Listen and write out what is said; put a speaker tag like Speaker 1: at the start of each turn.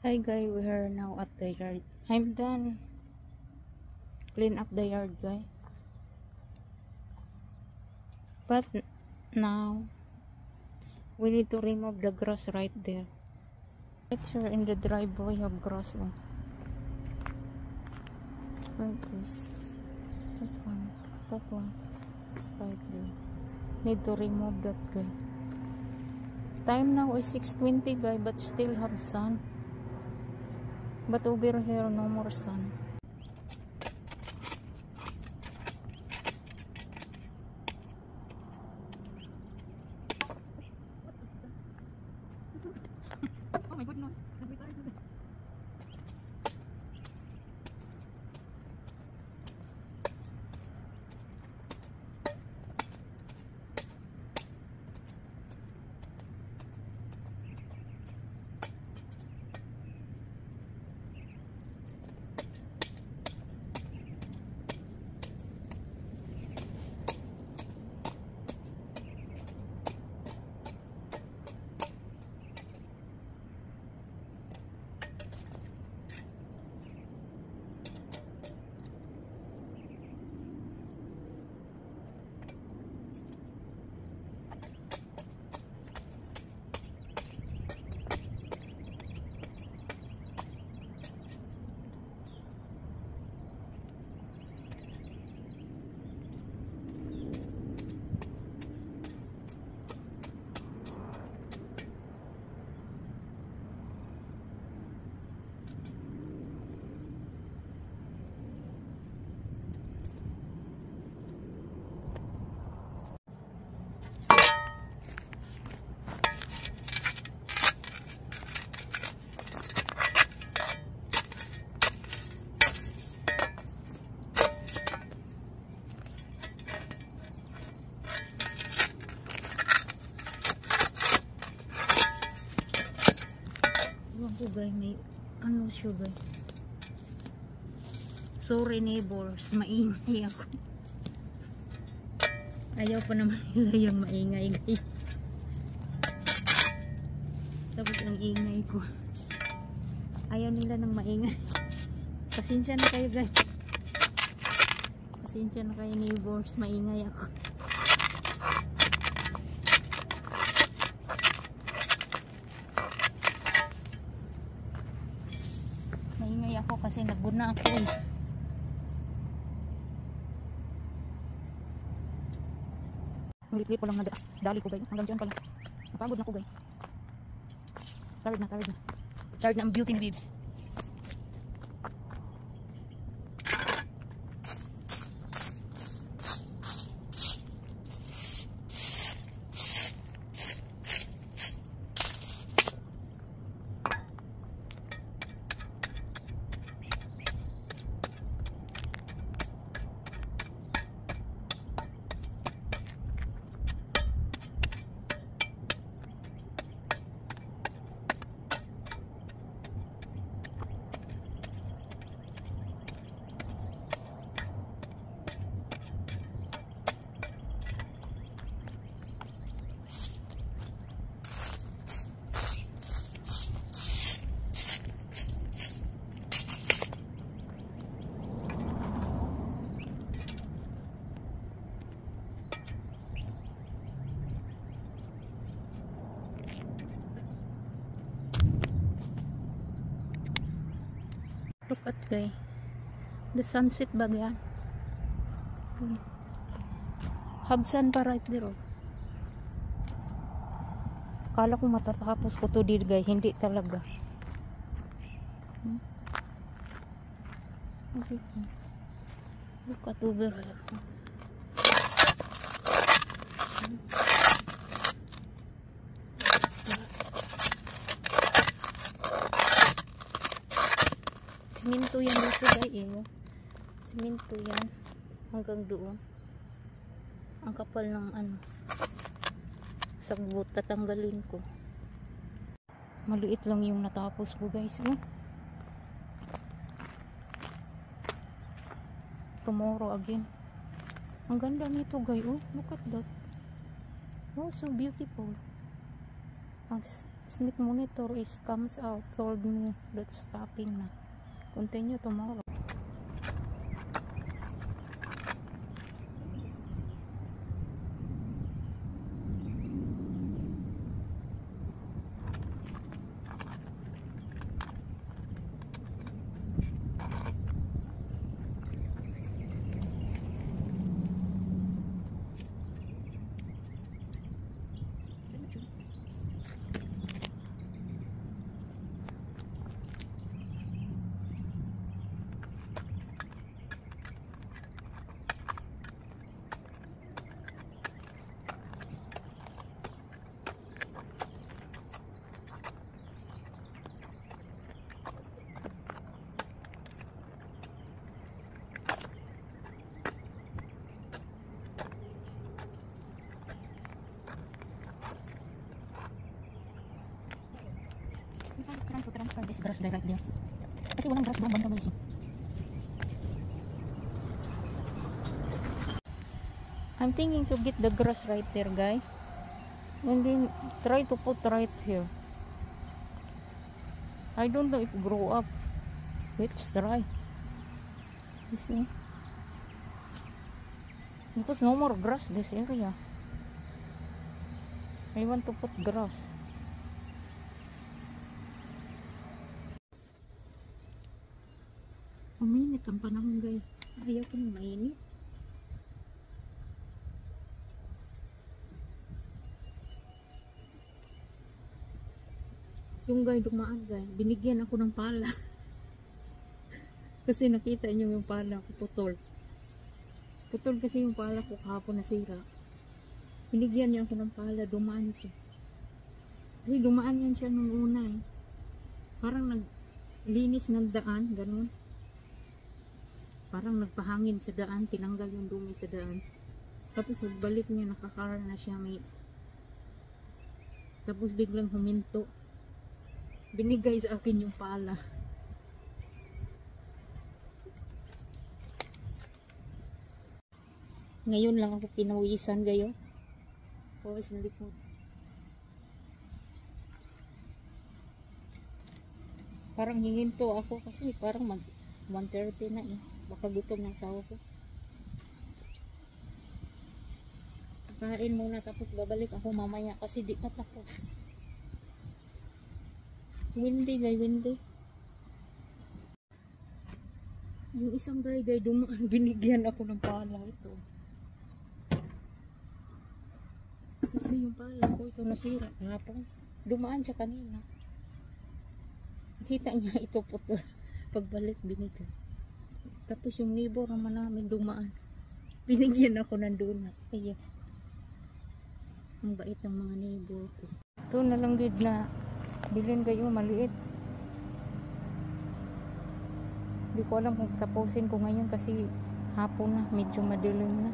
Speaker 1: Hi guys, we are now at the yard. I'm done. Clean up the yard guys. But now we need to remove the grass right there. Right here in the driveway have grass on. Like this. That one. Right there. Need to remove that guy. Time now is 6:20 guys, but still have sun. But over here no more sun. Oh my goodness. Guys, may ano siya guys. Sorry neighbors, maingay ako. Ayaw pa naman nila yung maingay guys. Tapos ang ingay ko. Ayaw nila ng maingay. Pasensya na kayo guys. Pasensya na kayo neighbors, maingay ako. Maingay ako kasi naguna ako eh. Ang liit ko lang na dali ko guys. Hanggang dyan pala. Napagod na ako guys. Tired na. Tired na ang beauty ni babes. Look at guys. The sunset ba yan? Habsan pa right there. Kala ko matatapos ko to dir guys. Hindi talaga. Okay. Look at over here. Siminto yan dito guys. Siminto yan. Hanggang doon. Ang kapal ng ano. Sagbot. Tatanggalin ko. Maliit lang yung natapos ko guys. Tomorrow again. Ang ganda nito guys. Look at that. Oh, so beautiful. Snake monitor is comes out, told me that stopping na. Continue tomorrow. Trying to transfer this grass directly. Kasi walang grass doon banda guys. I'm thinking to get the grass right there, guy. And then try to put right here. I don't know if grow up. Let's try. You see? Because no more grass this area. I want to put grass. Uminit ang panahon, guys. Ayaw ko nang mainit. Yung guy dumaan, guys, binigyan ako ng pala. Kasi nakita niyo yung pala ko putol. Putol kasi yung pala ko kahapon nasira. Binigyan niya ako ng pala, dumaan siya. Kasi dumaan yan siya nung una eh. Parang naglinis ng daan, ganun. Parang nagpahangin sa daan, tinanggal yung dumi sa daan. Tapos pagbalik niya, nakakara na siya may. Tapos biglang huminto. Binigay sa akin yung pala. Ngayon lang ako pinawisan gayo. Pawis na likod. Parang hihinto ako kasi parang mag 1:30 na eh. Baka gutom ng sawa ko. Kain muna tapos babalik ako mamaya kasi di pa tapos. Windy guys, windy. Yung isang guy dumaan, binigyan ako ng pala ito. Kasi yung pala ko ito nasira kahapon. Dumaan siya kanina. Kita niya ito putol. Pagbalik binigay. Tapos yung neighbor naman namin dumaan. Binigyan ako ng donut. Ayan. Ang bait ng mga neighbor ko. Ito na lang gid na bilhin kayo maliit. Hindi ko alam kung tapusin ko ngayon kasi hapon na, medyo madilim na.